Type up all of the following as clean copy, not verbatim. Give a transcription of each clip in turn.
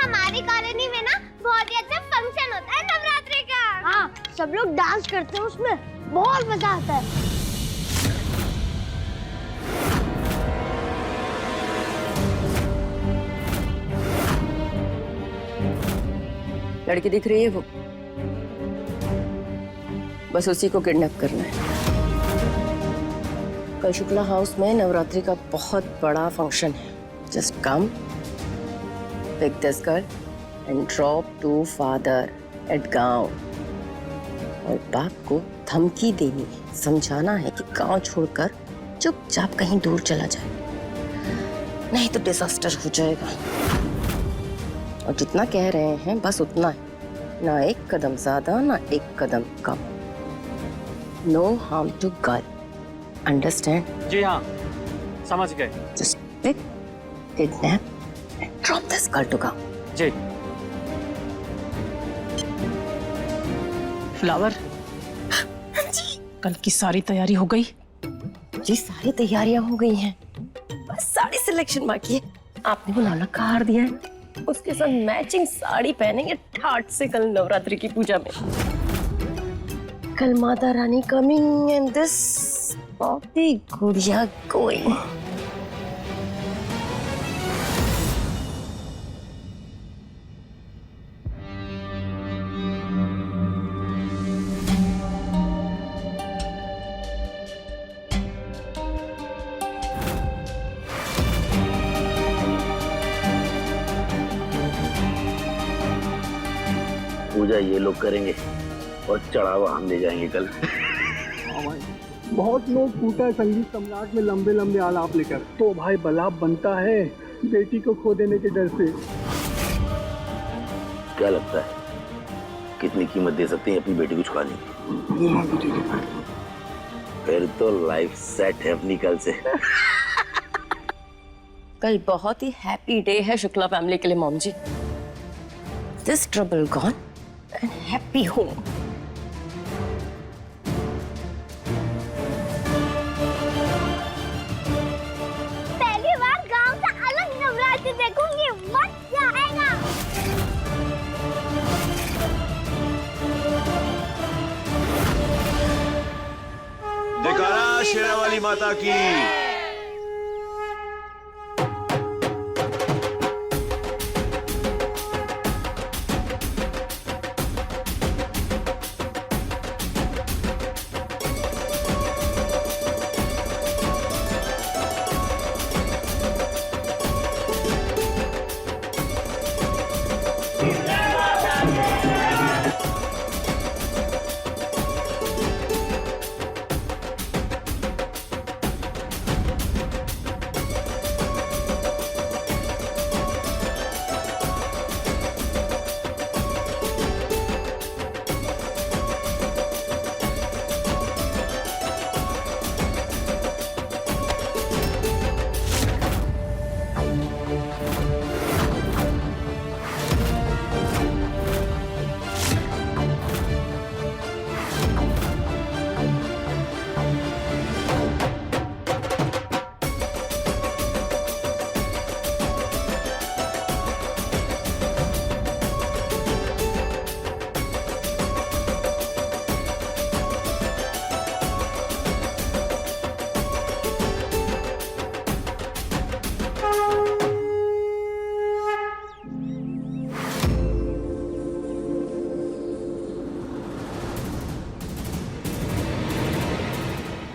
हमारी कॉलोनी में ना बहुत ही अच्छा फंक्शन होता है नवरात्रि का। हाँ, सब लोग डांस करते हैं उसमें, बहुत मजा आता है। लड़की दिख रही है वो, बस उसी को किडनैप करना है। कल शुक्ला हाउस में नवरात्रि का बहुत बड़ा फंक्शन है। Just come, pick this girl and drop to father at गांव। और बाप को धमकी देनी है, समझाना है कि गांव छोड़कर चुपचाप कहीं दूर चला जाए, नहीं तो डिजास्टर हो जाएगा। और जितना कह रहे हैं बस उतना है, ना एक कदम ज्यादा ना एक कदम कम। No harm to girl, understand? जी हाँ, समझ गए। Just pick, kidnap and drop this girl to गांव। जी। फ्लावर, कल की सारी तैयारी हो गई? जी सारी तैयारियां हो गई हैं, बस साड़ी सिलेक्शन बाकी है। आपने वो नानक का हार दिया है, उसके साथ मैचिंग साड़ी पहनेंगे ठाट से कल नवरात्रि की पूजा में। कल Mata Rani coming and this Poppy गुड़िया गोइंग। पूजा ये लोग करेंगे और चढ़ावा हम ले जाएंगे कल। बहुत लोग टूटा है संगीत सम्राट में लंबे लंबे आलाप लेकर, तो भाई बलाप बनता है बेटी को खो देने के डर से। क्या लगता है कितनी कीमत दे सकते हैं अपनी बेटी को छुड़ाने की? फिर तो लाइफ सेट है अपनी कल से। कल बहुत ही हैप्पी डे है शुक्ला फैमिली के लिए mom ji. This trouble gone and happy home. पहली बार गांव का अलग नवरात्रि देखूंगी, मजा आएगा। जयकारा शेरावाली माता की।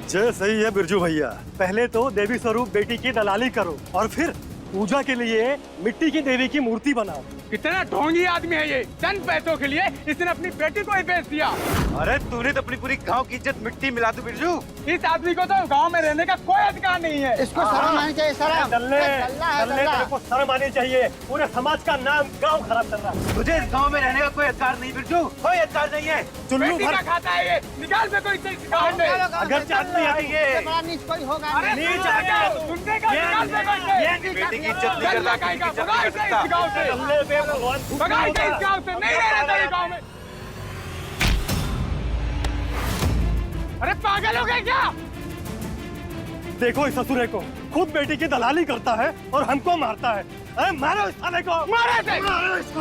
जय सही है बिरजू भैया। पहले तो देवी स्वरूप बेटी की दलाली करो और फिर पूजा के लिए मिट्टी की देवी की मूर्ति बनाओ। कितना ढोंगी आदमी है ये, चंद पैसों के लिए इसने अपनी बेटी को ही बेच दिया। अरे तूने तो अपनी पूरी गांव की इज्जत मिट्टी मिला दी बिरजू। इस आदमी को तो गांव में रहने का कोई अधिकार नहीं है। इसको शर्म आनी चाहिए, शर्म। तेरे को शर्म आनी चाहिए, पूरे समाज का नाम गांव खराब कर रहा है। तुझे इस गांव में रहने का कोई अधिकार नहीं बिरजू, कोई अधिकार नहीं है। चुल्लू बेटी भर का खाता है ये, निकाल दे कोई इस गांव में। अगर चाहती है अरे नीच आ गया तो सुनने का निकाल दे कोई से। बेटी की इज्जत नहीं करता, किसी की इज्जत नहीं भगाई से इस गांव से, भगाई से इस गांव से, नहीं रहना ये गांव में। अरे पागल हो गए क्या? देखो इस ससुरे को, खुद बेटी की दलाली करता है और हमको मारता है। मारो इस साले को, मारो इसे! मारो इसको,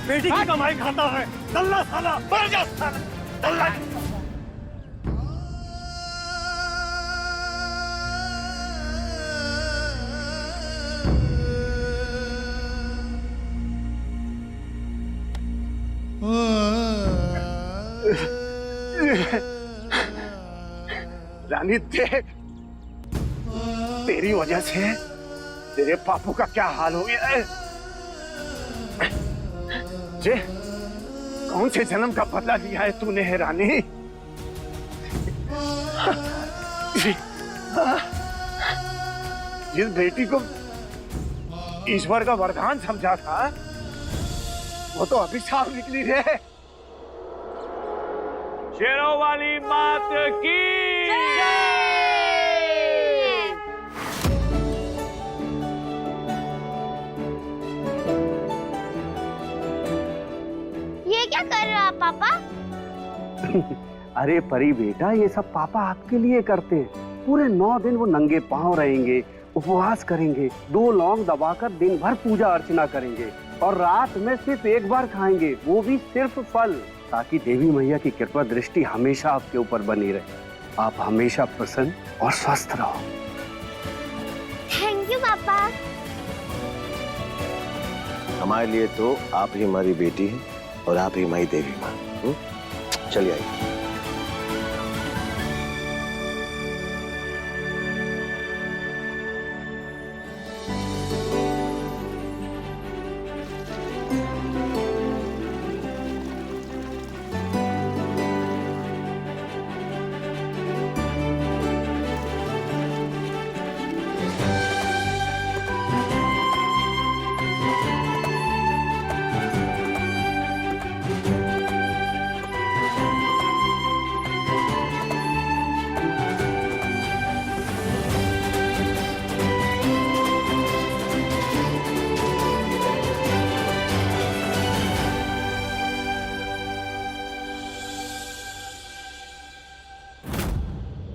बेटी की कमाई खाता है, दल्ला साला, मर जा साला, दल्ला। रानी देख, तेरी वजह से तेरे पापू का क्या हाल हो गया है। जे, कौन से जन्म का बदला लिया है तूने है रानी? जिस बेटी को ईश्वर का वरदान समझा था, वो तो अभिशाप निकली रे। शेरों वाली मात की ये क्या कर रहा पापा? अरे परी बेटा, ये सब पापा आपके लिए करते हैं। पूरे 9 दिन वो नंगे पांव रहेंगे, उपवास करेंगे, 2 लौंग दबाकर दिन भर पूजा अर्चना करेंगे और रात में सिर्फ एक बार खाएंगे, वो भी सिर्फ फल, ताकि देवी मैया की कृपा दृष्टि हमेशा आपके ऊपर बनी रहे। आप हमेशा प्रसन्न और स्वस्थ रहो। थैंक यू पापा। हमारे लिए तो आप ही हमारी बेटी है और आप ही हमारी देवी माँ। चलिए आइए।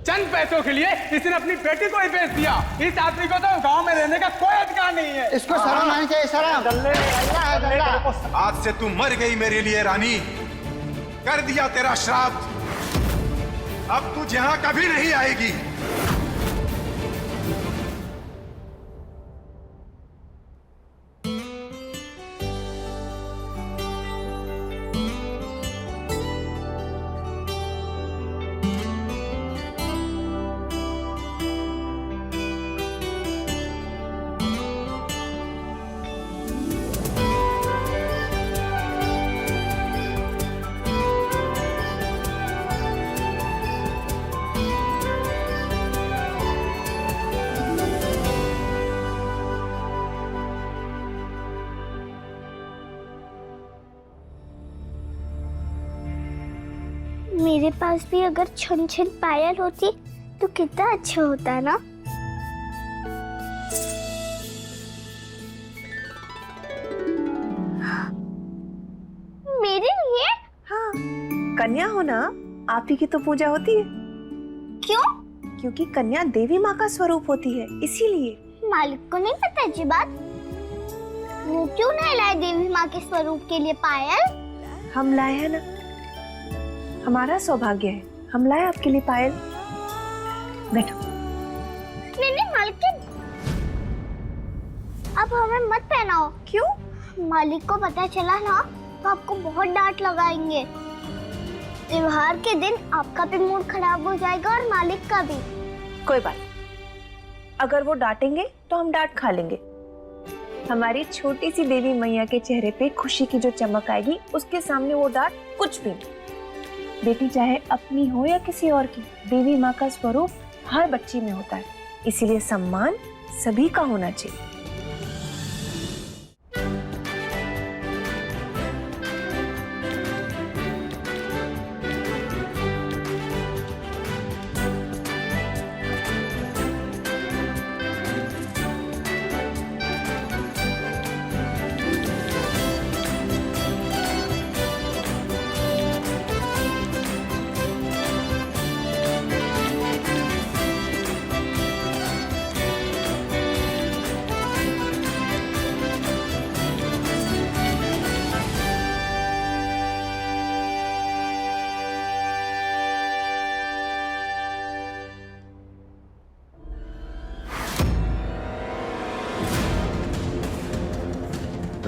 चंद पैसों के लिए इसने अपनी बेटी को ही बेच दिया। इस आदमी को तो गांव में रहने का कोई अधिकार नहीं है। इसको शर्म आनी चाहिए, शर्म। आज से तू मर गई मेरे लिए रानी, कर दिया तेरा श्राप। अब तू यहाँ कभी नहीं आएगी। मेरे पास भी अगर छन छन पायल होती तो कितना अच्छा होता ना। मेरे लिए? हाँ, कन्या हो ना, आप ही की तो पूजा होती है। क्यों? क्योंकि कन्या देवी माँ का स्वरूप होती है, इसीलिए। मालिक को नहीं पता जी बात? वो क्यों नहीं लाए देवी माँ के स्वरूप के लिए पायल? हम लाए हैं ना, हमारा सौभाग्य है, हम लाए आपके लिए पायल। बैठो। नहीं मालकिन, अब हमें मत पहनाओ। क्यों? मालिक को पता चला ना तो आपको बहुत डांट लगाएंगे। त्योहार के दिन आपका भी मूड खराब हो जाएगा और मालिक का भी। कोई बात, अगर वो डांटेंगे तो हम डांट खा लेंगे। हमारी छोटी सी देवी मैया के चेहरे पे खुशी की जो चमक आएगी, उसके सामने वो डांट कुछ भी नहीं। बेटी चाहे अपनी हो या किसी और की, देवी माँ का स्वरूप हर बच्ची में होता है, इसीलिए सम्मान सभी का होना चाहिए।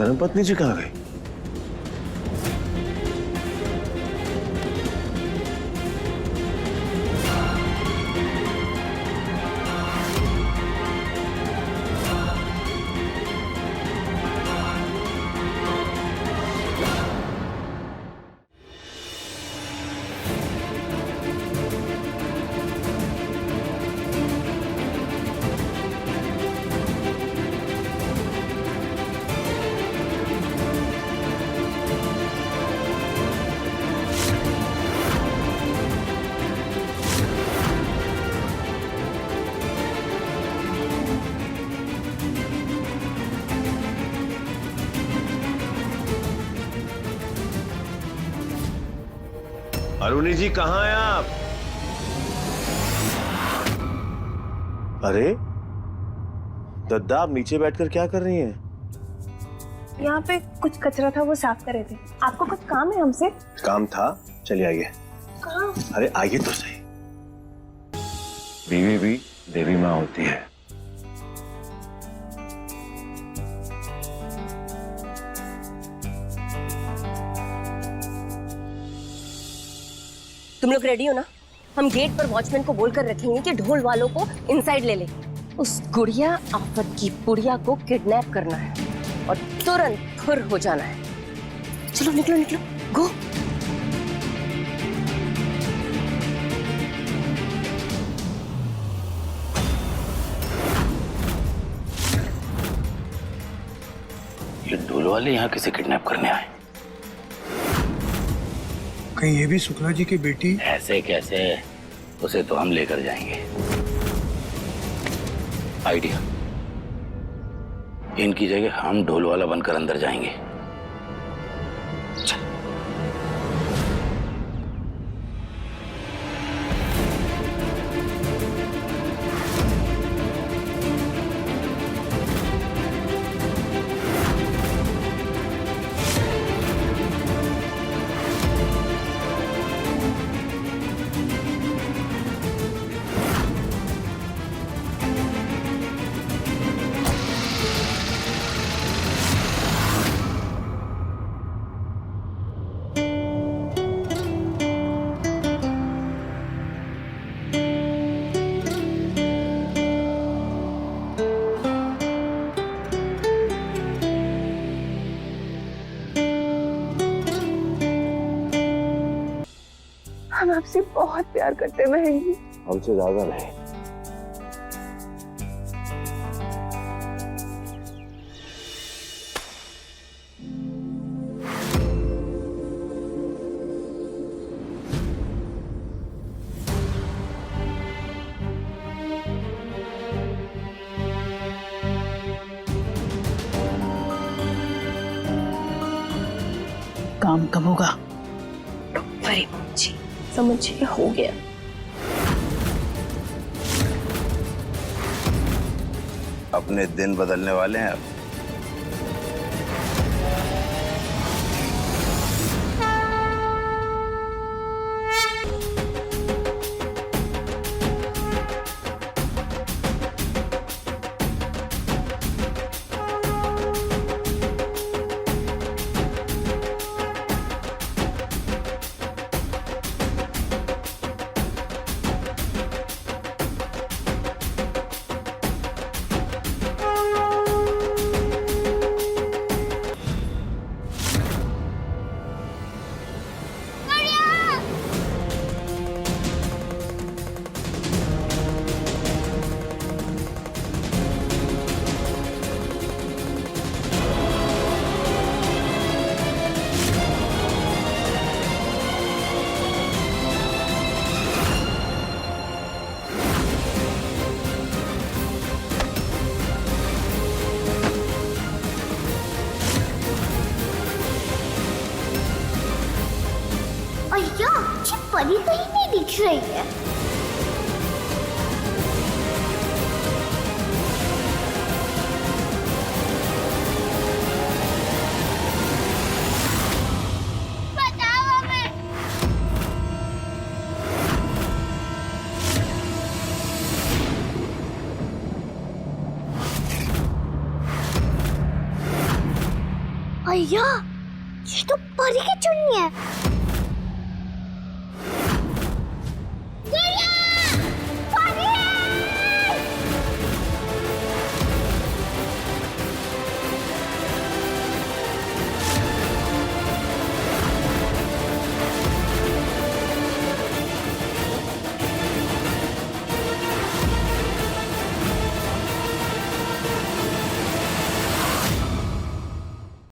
धर्मपत्नी जी कहाँ गई? अरुणी जी कहाँ हैं आप? अरे दद्दा, आप नीचे बैठकर क्या कर रही हैं? यहाँ पे कुछ कचरा था, वो साफ कर रहे थे। आपको कुछ काम है हमसे? काम था, चलिए आइए। कहाँ? अरे आइए तो सही। बीवी भी देवी माँ होती है। तुम लोग रेडी हो ना? हम गेट पर वॉचमैन को बोलकर रखेंगे कि ढोल वालों को इनसाइड ले ले। उस गुड़िया आफत की पुड़िया को किडनैप करना है और तुरंत फुर हो जाना है। चलो निकलो निकलो, गो। ये ढोल वाले यहाँ किसे किडनैप करने आए? कहीं ये भी शुक्ला जी की बेटी? ऐसे कैसे? उसे तो हम लेकर जाएंगे। आइडिया, इनकी जगह हम ढोल वाला बनकर अंदर जाएंगे। चल। हम आपसे बहुत प्यार करते हैं बहन जी। हमसे ज्यादा नहीं। काम कब होगा? अरे जी, समझिए हो गया। अपने दिन बदलने वाले हैं अब। अय्या, ये परी कहीं नहीं दिख रही है। बताओ हमें। भैया, ये तो परी की चुन्नी है।